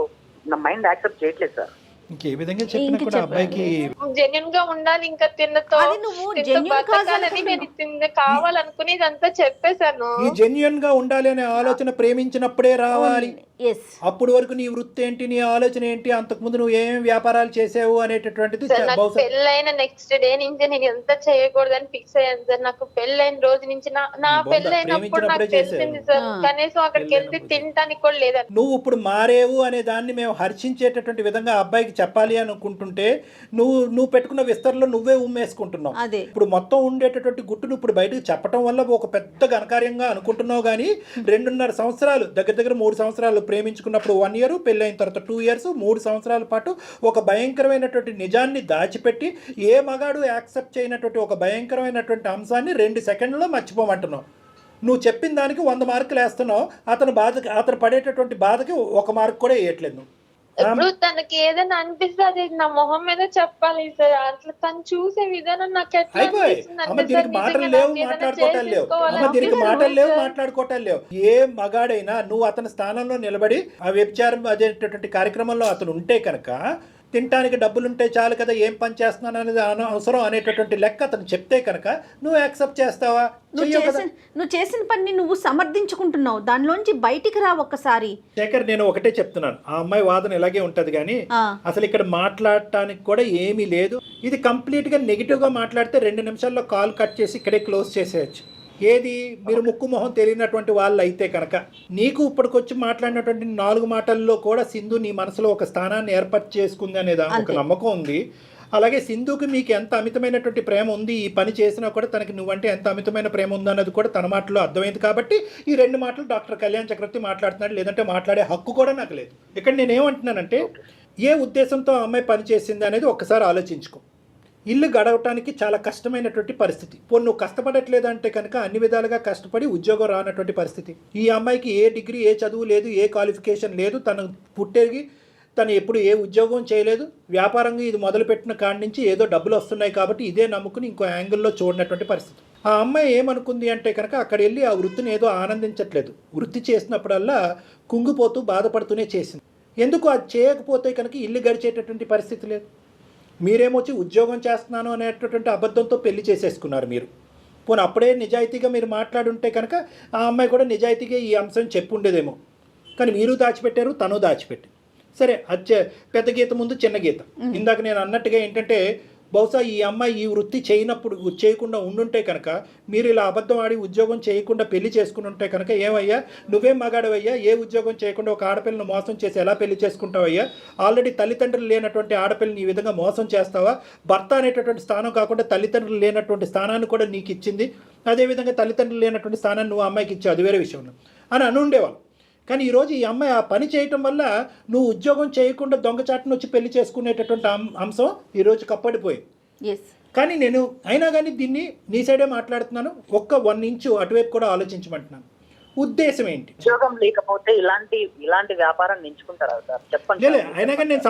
నా మైండ్ యాక్సెప్ట్ చేయట్లేదు సార్. ఇంకే విధంగా చెప్పినా కూడా అబ్బాయికి జెన్యూన్ గా ఉండాలి. ఇంకా తిన్నతో నేను కావాలనుకుని ఇదంతా చెప్పేశాను. ఈ జెన్యూన్ గా ఉండాలి అనే ఆలోచన ప్రేమించినప్పుడే రావాలి. ఎస్. అప్పుడు వరకు నీ వృత్తి ఏంటి, నీ ఆలోచన ఏంటి, అంతకుముందు నువ్వు ఏమేమి వ్యాపారాలు చేసావు అనేటటువంటిది సార్ నాకు బహుశా పెళ్ళైన నెక్స్ట్ డే నుంచి నేను ఎంత చేయకూడదని ఫిక్స్ అయ్యాను సార్. నాకు పెళ్ళైన రోజు నుంచి నా పెళ్ళైనప్పుడు నాకు తెలిసింది సార్, కనీసం అక్కడికి వెళ్తే తినడానికి కూడా లేదని. నువ్వు ఇప్పుడు మారేవు అనే దాన్ని మేము హర్షించేటటువంటి విధంగా అబ్బాయికి చెప్పాలి అనుకుంటుంటే నువ్వు పెట్టుకున్న విస్తరణలో నువ్వే ఉమ్మేసుకుంటున్నావు. అదే ఇప్పుడు మొత్తం ఉండేటటువంటి గుట్టును ఇప్పుడు బయటకు చెప్పడం వల్ల ఒక పెద్ద ఘనకార్యంగా అనుకుంటున్నావు. కానీ 2.5 సంవత్సరాలు దగ్గర 3 సంవత్సరాలు ప్రేమించుకున్నప్పుడు 1 year, పెళ్ళైన తర్వాత 2 years, 3 సంవత్సరాల పాటు ఒక భయంకరమైనటువంటి నిజాన్ని దాచిపెట్టి ఏ మగాడు యాక్సెప్ట్ చేయనటువంటి ఒక భయంకరమైనటువంటి అంశాన్ని 2 సెకండ్లలో మర్చిపోమంటున్నావు. నువ్వు చెప్పిన దానికి 100 మార్కులు వేస్తున్నావు, అతను పడేటటువంటి బాధకి 1 మార్క్ కూడా వేయట్లేదు నువ్వు. ఇప్పుడు తనకి ఏదైనా అనిపిస్తే అది నా మొహం మీద చెప్పాలి సార్. అట్లా తను చూసే విధానం నాకు ఎట్లా అనిపిస్తుంది అంటే దీనికి మాటలు లేవు, మాట్లాడుకోవటాలు లేవు. ఏ మగాడైనా నువ్వు అతని స్థానంలో నిలబడి ఆ వ్యభిచారం అదేటటువంటి కార్యక్రమంలో అతను ఉంటే కనుక తినడానికి డబ్బులుంటే చాలు కదా, ఏం పని చేస్తున్నాను అనేది అవసరం అనేటటువంటి లెక్క అతను చెప్తే కనుక నువ్వు యాక్సెప్ట్ చేస్తావా? నువ్వు చేసిన పని నువ్వు సమర్థించుకుంటున్నావు, దానిలోంచి బయటికి రా ఒక్కసారి. శేఖర్, నేను ఒకటే చెప్తున్నాను, ఆ అమ్మాయి వాదన ఇలాగే ఉంటది కానీ అసలు ఇక్కడ మాట్లాడటానికి కూడా ఏమీ లేదు. ఇది కంప్లీట్ గా నెగిటివ్ గా మాట్లాడితే 2 నిమిషాల్లో కాల్ కట్ చేసి ఇక్కడే క్లోజ్ చేసేయచ్చు. ఏది మీరు ముక్కు మొహం తెలియనటువంటి వాళ్ళు అయితే కనుక నీకు ఇప్పటికొచ్చి మాట్లాడినటువంటి 4 మాటల్లో కూడా సింధు నీ మనసులో ఒక స్థానాన్ని ఏర్పాటు చేసుకుంది అనేది ఒక నమ్మకం ఉంది. అలాగే సింధుకి మీకు ఎంత అమితమైనటువంటి ప్రేమ ఉంది, ఈ పని చేసినా కూడా తనకి నువ్వంటే ఎంత అమితమైన ప్రేమ ఉంది అన్నది కూడా తన మాటలో అర్థమైంది. కాబట్టి ఈ 2 మాటలు డాక్టర్ కళ్యాణ్ చక్రవర్తి మాట్లాడుతున్నాడు, లేదంటే మాట్లాడే హక్కు కూడా నాకు లేదు. ఇక్కడ నేనేమంటున్నానంటే ఏ ఉద్దేశంతో ఆ అమ్మాయి పని చేసింది అనేది ఒక్కసారి ఆలోచించుకో. ఇల్లు గడవటానికి చాలా కష్టమైనటువంటి పరిస్థితి. నువ్వు కష్టపడట్లేదు అంటే కనుక అన్ని విధాలుగా కష్టపడి ఉద్యోగం రానటువంటి పరిస్థితి. ఈ అమ్మాయికి ఏ డిగ్రీ, ఏ చదువు లేదు, ఏ క్వాలిఫికేషన్ లేదు, తను పుట్టేగి తను ఎప్పుడు ఏ ఉద్యోగం చేయలేదు. వ్యాపారంగా ఇది మొదలుపెట్టిన కాడి నుంచి ఏదో డబ్బులు వస్తున్నాయి కాబట్టి ఇదే నమ్ముకుని ఇంకో యాంగిల్లో చూడనటువంటి పరిస్థితి. ఆ అమ్మాయి ఏమనుకుంది అంటే కనుక అక్కడ వెళ్ళి ఆ వృత్తిని ఏదో ఆనందించట్లేదు. వృత్తి చేసినప్పుడల్లా కుంగిపోతూ బాధపడుతూనే చేసింది. ఎందుకు అది చేయకపోతే కనుక ఇల్లు గడిచేటటువంటి పరిస్థితి లేదు. మీరేమొచ్చి ఉద్యోగం చేస్తున్నాను అనేటటువంటి అబద్ధంతో పెళ్లి చేసేసుకున్నారు మీరు. పోనీ అప్పుడే నిజాయితీగా మీరు మాట్లాడుంటే కనుక ఆ అమ్మాయి కూడా నిజాయితీగా ఈ అంశం చెప్పుండేదేమో. కానీ మీరు దాచిపెట్టారు, తను దాచిపెట్టి. సరే, అది పెద్ద గీత ముందు చిన్న గీత. ఇందాక నేను అన్నట్టుగా ఏంటంటే బహుశా ఈ అమ్మాయి ఈ వృత్తి చేయకుండా ఉండుంటే కనుక మీరు ఇలా అబద్ధం ఆడి ఉద్యోగం చేయకుండా పెళ్లి చేసుకుని ఉంటే కనుక ఏమయ్యా, నువ్వేం మగాడవయ్యా, ఏ ఉద్యోగం చేయకుండా ఒక ఆడపిల్లను మోసం చేసి ఎలా పెళ్లి చేసుకుంటావయ్యా? ఆల్రెడీ తల్లిదండ్రులు లేనటువంటి ఆడపిల్లని ఈ విధంగా మోసం చేస్తావా? భర్త అనేటటువంటి స్థానం కాకుండా తల్లిదండ్రులు లేనటువంటి స్థానాన్ని కూడా నీకు ఇచ్చింది, అదేవిధంగా తల్లిదండ్రులు లేనటువంటి స్థానాన్ని నువ్వు అమ్మాయికి ఇచ్చావు, అది వేరే విషయం అని అనుండేవాళ్ళు. కానీ ఈరోజు ఈ అమ్మాయి ఆ పని చేయటం వల్ల నువ్వు ఉద్యోగం చేయకుండా దొంగచాటును వచ్చి పెళ్లి చేసుకునేటటువంటి అంశం ఈరోజు కప్పడిపోయింది. కానీ నేను అయినా కానీ దీన్ని నీ సైడే మాట్లాడుతున్నాను. 1 ఇంచు అటువైపు కూడా ఆలోచించమంటున్నాను. ఉద్దేశం ఏంటి? ఉద్యోగం లేకపోతే ఇలాంటి వ్యాపారాన్ని ఎంచుకుంటారా సార్? చెప్పండి. అయినా కానీ నేను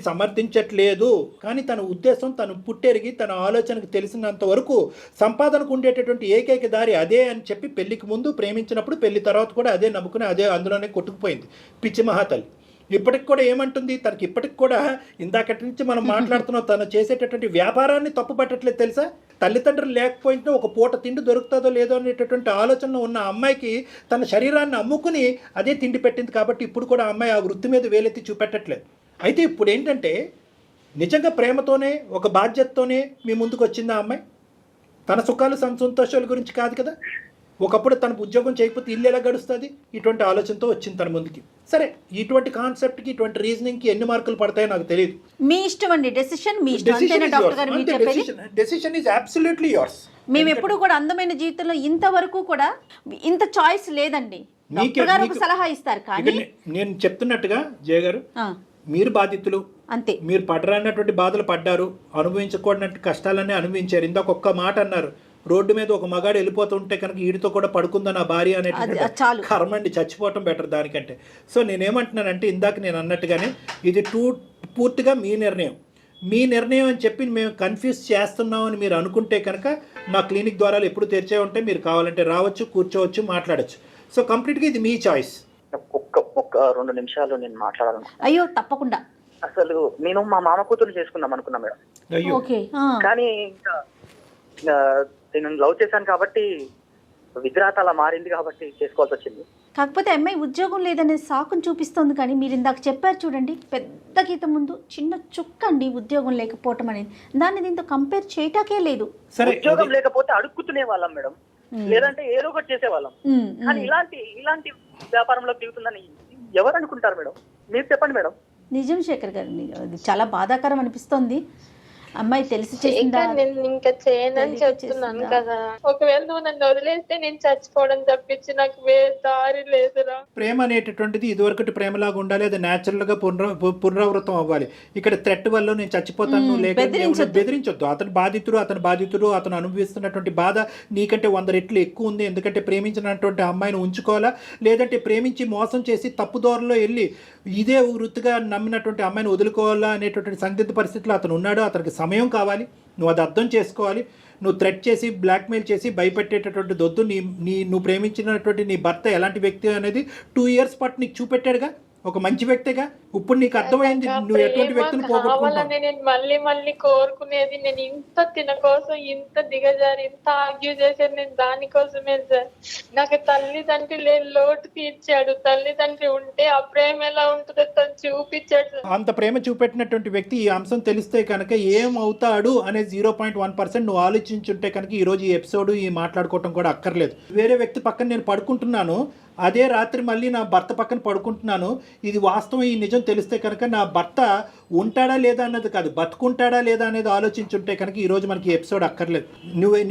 సమర్థించట్లేదు. కానీ తన ఉద్దేశం, తను పుట్టెరిగి తన ఆలోచనకు తెలిసినంత వరకు సంపాదనకు ఉండేటటువంటి ఏకైక దారి అదే అని చెప్పి పెళ్లికి ముందు ప్రేమించినప్పుడు పెళ్లి తర్వాత కూడా అదే నమ్ముకుని అదే అందులోనే కొట్టుకుపోయింది పిచ్చి మహాతల్లి. ఇప్పటికి కూడా ఏమంటుంది, తనకి ఇప్పటికి కూడా ఇందాకటి నుంచి మనం మాట్లాడుతున్నాం, తను చేసేటటువంటి వ్యాపారాన్ని తప్పు పట్టట్లేదు తెలుసా? తల్లిదండ్రులు లేకపోయినా ఒక పూట తిండి దొరుకుతుందో లేదో అనేటటువంటి ఆలోచనలో ఉన్న అమ్మాయికి తన శరీరాన్ని అమ్ముకుని అదే తిండి పెట్టింది. కాబట్టి ఇప్పుడు కూడా అమ్మాయి ఆ వృత్తి మీద వేలెత్తి చూపెట్టట్లేదు. అయితే ఇప్పుడు ఏంటంటే నిజంగా ప్రేమతోనే ఒక బాధ్యతతోనే మీ ముందుకు వచ్చింది ఆ అమ్మాయి. తన సుఖాలు సంతోషాల గురించి కాదు కదా. ఒకప్పుడు తన ఉద్యోగం చేయకపోతే ఇల్లు ఎలా గడుస్తుంది, ఇటువంటి ఆలోచనతో వచ్చింది తన ముందుకి. సరే, ఇటువంటి కాన్సెప్ట్కి, ఇటువంటి రీజనింగ్కి ఎన్ని మార్కులు పడతాయో నాకు తెలియదు. మీ ఇష్టం అండి, డెసిషన్ మీ ఇష్టం. Decision is absolutely yours. మేము ఎప్పుడు కూడా అందమైన జీవితంలో ఇంతవరకు కూడా ఇంత చాయిస్ లేదండి. డాక్టర్ గారు ఒక సలహా ఇస్తారు. కానీ నేను చెప్తున్నట్టుగా జయ గారు, మీరు బాధితులు అంతే. మీరు పడరానటువంటి బాధలు పడ్డారు, అనుభవించకూడనట్టు కష్టాలన్నీ అనుభవించారు. ఇందాక ఒక్క మాట అన్నారు, రోడ్డు మీద ఒక మగాడు వెళ్ళిపోతుంటే కనుక వీడితో కూడా పడుకుందని ఆ భార్య అనేటువంటి కర్మండి, చచ్చిపోవటం బెటర్ దానికంటే. సో నేనేమంటున్నానంటే ఇందాక నేను అన్నట్టుగానే ఇది పూర్తిగా మీ నిర్ణయం అని చెప్పి మేము కన్ఫ్యూజ్ చేస్తున్నామని మీరు అనుకుంటే కనుక మా క్లినిక్ ద్వారాలు ఎప్పుడు తెరిచే ఉంటాయి. మీరు కావాలంటే రావచ్చు, కూర్చోవచ్చు, మాట్లాడచ్చు. సో కంప్లీట్గా ఇది మీ చాయిస్. ఒక్క 2 నిమిషాలు నేను మాట్లాడాలను. అయ్యో తప్పకుండా. అసలు నేను మా మామ కూతురు చేసుకుందాం అనుకున్నా మేడం. కానీ ఇంకా నేను లవ్ చేశాను కాబట్టి విగ్రహత అలా మారింది కాబట్టి చేసుకోవాల్సి వచ్చింది. కాకపోతే అమ్మాయి ఉద్యోగం లేదనే సాకును చూపిస్తోంది, కానీ మీరు ఇందాక చెప్పారు చూడండి, పెద్ద గీత ముందు చిన్న చుక్క అండి ఉద్యోగం లేకపోవటం అనేది. దాన్ని దీంతో కంపేర్ చేయటాకే లేదు. సరే, ఉద్యోగం లేకపోతే అడుక్కుతునే వాళ్ళం మేడం, లేదంటే ఏదో ఒకటి చేసేవాళ్ళం. కానీ ఇలాంటి వ్యాపారంలో దిగుతుందని ఎవరు అనుకుంటారు మేడం? మీరు చెప్పండి మేడం. నిజం శేఖర్ గారు, అది చాలా బాధాకరం అనిపిస్తోంది. అమ్మాయి తెలిసి చేసిందా? నేను ఇంకా చేయనని చెప్తున్నాను కదా. ఒకవేళ నువ్వు నన్ను వదిలేస్తే నేను చచ్చిపోవడం తప్పించి నాకు వేరే దారి లేదురా. ప్రేమ అనేటటువంటిది ఇదివరకటి ప్రేమలాగా ఉండాలి, అది న్యాచురల్ గా పునరావృతం అవ్వాలి. ఇక్కడ థ్రెట్ వల్ల నేను చచ్చిపోతాను లేక బెదిరించొద్దు. అతను బాధితుడు, అతను అనుభవిస్తున్నటువంటి బాధ నీకంటే 100 రెట్లు ఎక్కువ ఉంది. ఎందుకంటే ప్రేమించినటువంటి అమ్మాయిని ఉంచుకోవాలా, లేదంటే ప్రేమించి మోసం చేసి తప్పుదోరలో వెళ్ళి ఇదే వృత్తిగా నమ్మినటువంటి అమ్మాయిని వదులుకోవాలా అనేటటువంటి సందిగ్ధ పరిస్థితిలో అతను ఉన్నాడు. అతనికి సమయం కావాలి, నువ్వు అది అర్థం చేసుకోవాలి. నువ్వు థ్రెట్ చేసి బ్లాక్మెయిల్ చేసి భయపెట్టేటటువంటి దొద్దు. నువ్వు ప్రేమించినటువంటి నీ భర్త ఎలాంటి వ్యక్తి అనేది 2 ఇయర్స్ పాటు నీకు చూపెట్టాడుగా, ఒక మంచి వ్యక్తిగా. ఇప్పుడు నీకు అర్థమైంది నువ్వు ఎటువంటి వ్యక్తిని పోగొట్టుకుంటావు. నేను మళ్ళీ కోరుకునేది, నేను ఇంత తిన కోసం ఇంత దిగజారి ఇంత ఆర్గ్యూ చేసేది నేను దానికోసమే సార్. నాకు తల్లిదండ్రి లేని లోటు తీర్చాడు. తల్లిదండ్రి ఉంటే ఆ ప్రేమ ఎలా ఉంటుందో తను చూపించాడు. అంత ప్రేమ చూపెట్టినటువంటి వ్యక్తి ఈ అంశం తెలిస్తే కనుక ఏమవుతాడు అనే 0.1% నువ్వు ఆలోచించుంటే కనుక ఈ రోజు ఈ ఎపిసోడ్ ఈ మాట్లాడుకోవటం కూడా అక్కర్లేదు. వేరే వ్యక్తి పక్కన నేను పడుకుంటున్నాను, అదే రాత్రి మళ్ళీ నా భర్త పక్కన పడుకుంటున్నాను, ఇది వాస్తవం, ఈ నిజం తెలిస్తే కనుక నా భర్త ఉంటాడా లేదా అన్నది కాదు, బతుకుంటాడా లేదా అనేది ఆలోచించుంటే కనుక ఈరోజు మనకి ఎపిసోడ్ అక్కర్లేదు.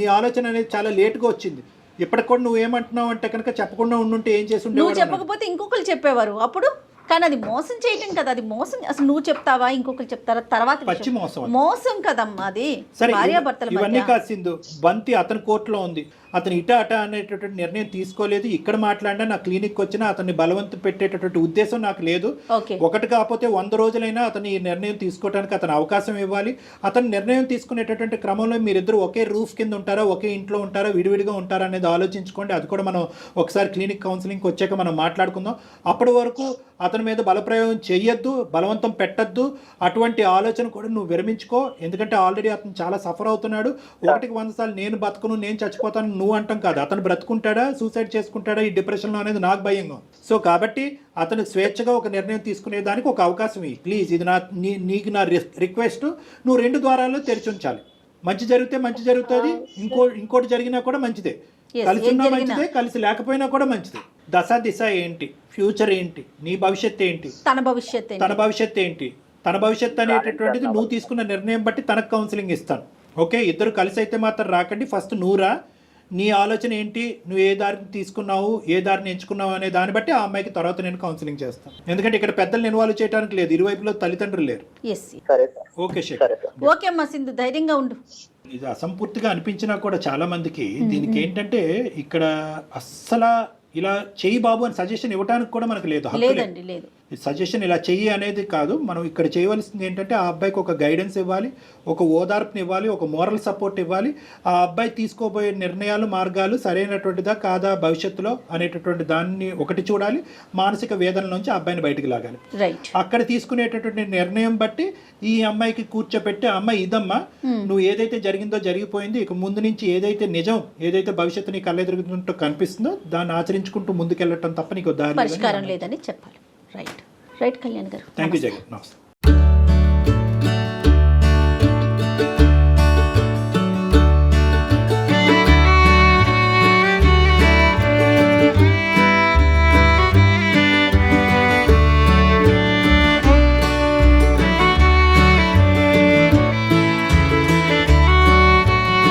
నీ ఆలోచన అనేది చాలా లేట్గా వచ్చింది. ఇప్పటికి కూడా నువ్వేమంటున్నావు అంటే కనుక చెప్పకుండా ఉండుంటే ఏం చేసి ఉండేవాడు? నువ్వు చెప్పకపోతే ఇంకొకరు చెప్పేవారు అప్పుడు. కానీ అది మోసం చేయటం కదా, అది మోసం. అసలు నువ్వు చెప్తావా, ఇంకొకరు చెప్తారా? తర్వాత పచ్చి మోసం కదమ్మా అది. భార్యాభర్తల ఇవన్నీ కాసిందు బంతి అతని కోర్టులో ఉంది. అతను ఇట అనేటటువంటి నిర్ణయం తీసుకోలేదు. ఇక్కడ మాట్లాడినా నా క్లినిక్ వచ్చినా అతన్ని బలవంతం పెట్టేటటువంటి ఉద్దేశం నాకు లేదు. ఒకటి కాకపోతే 100 రోజులైనా అతను ఈ నిర్ణయం తీసుకోవడానికి అతను అవకాశం ఇవ్వాలి. అతను నిర్ణయం తీసుకునేటటువంటి క్రమంలో మీరిద్దరు ఒకే రూఫ్ కింద ఉంటారా, ఒకే ఇంట్లో ఉంటారా, విడివిడిగా ఉంటారా అనేది ఆలోచించుకోండి. అది కూడా మనం ఒకసారి క్లినిక్ కౌన్సిలింగ్కి వచ్చాక మనం మాట్లాడుకుందాం. అప్పటి వరకు అతని మీద బలప్రయోగం చెయ్యొద్దు, బలవంతం పెట్టద్దు. అటువంటి ఆలోచన కూడా నువ్వు విరమించుకో. ఎందుకంటే ఆల్రెడీ అతను చాలా సఫర్ అవుతున్నాడు. 1కి 100 సార్లు నేను బతుకును, నేను చచ్చిపోతాను నువ్వు అంటాం కాదు. అతను బ్రతుకుంటాడా, సూసైడ్ చేసుకుంటాడా ఈ డిప్రెషన్లో అనేది నాకు భయంగా. సో కాబట్టి అతను స్వేచ్ఛగా ఒక నిర్ణయం తీసుకునేదానికి ఒక అవకాశం ఇవ్వు ప్లీజ్. ఇది నీకు నా రిక్వెస్ట్. నువ్వు 2 ద్వారాలు తెరిచి ఉంచాలి. మంచి జరిగితే మంచి జరుగుతుంది, ఇంకోటి జరిగినా కూడా మంచిదే. కలిసి ఉన్నా మంచిదే, కలిసి లేకపోయినా కూడా మంచిదే. దిశ ఏంటి, ఫ్యూచర్ ఏంటి, నీ భవిష్యత్తు ఏంటి, తన భవిష్యత్తు ఏంటి, తన భవిష్యత్తు అనేటటువంటిది నువ్వు తీసుకున్న నిర్ణయం బట్టి తనకు కౌన్సిలింగ్ ఇస్తాను. ఓకే, ఇద్దరు కలిసి అయితే మాత్రం రాకండి. ఫస్ట్ నువ్వురా, నీ ఆలోచన ఏంటి, నువ్వు ఏ దారిని తీసుకున్నావు, ఏ దారిని ఎంచుకున్నావు అనే దాన్ని బట్టి ఆ అమ్మాయికి తర్వాత నేను కౌన్సిలింగ్ చేస్తాను. ఎందుకంటే ఇక్కడ పెద్దలు ఇన్వాల్వ్ చేయడానికి లేదు, ఇరువైపులో తల్లిదండ్రులు లేరు. ఓకే ఓకే అమ్మా సింధు, ధైర్యంగా ఉండు. ఇది అసంపూర్తిగా అనిపించినా కూడా చాలా మందికి దీనికి ఏంటంటే ఇక్కడ అస్సలు ఇలా చెయ్యి బాబు అని సజెషన్ ఇవ్వడానికి కూడా మనకు లేదు, హక్కు లేదు. సజెషన్ ఇలా చెయ్యి అనేది కాదు. మనం ఇక్కడ చేయవలసింది ఏంటంటే ఆ అబ్బాయికి ఒక గైడెన్స్ ఇవ్వాలి, ఒక ఓదార్పుని ఇవ్వాలి, ఒక మోరల్ సపోర్ట్ ఇవ్వాలి. ఆ అబ్బాయి తీసుకోబోయే నిర్ణయాలు, మార్గాలు సరైనటువంటిదా కాదా భవిష్యత్తులో అనేటటువంటి దాన్ని ఒకటి చూడాలి. మానసిక వేదన నుంచి ఆ అబ్బాయిని బయటికి లాగాలి. అక్కడ తీసుకునేటటువంటి నిర్ణయం బట్టి ఈ అమ్మాయికి కూర్చోపెట్టి, అమ్మాయి ఇదమ్మా నువ్వు ఏదైతే జరిగిందో జరిగిపోయింది, ఇక ముందు నుంచి ఏదైతే నిజం, ఏదైతే భవిష్యత్తు నీ కళ్ళెదురుగుతుంటో కనిపిస్తుందో దాన్ని ఆచరించుకుంటూ ముందుకెళ్ళటం తప్ప నీకు దారి పరిష్కారం లేదని చెప్పాలి. రైట్ కళ్యాణ్ గారు. Thank you Jagan. నమస్తే.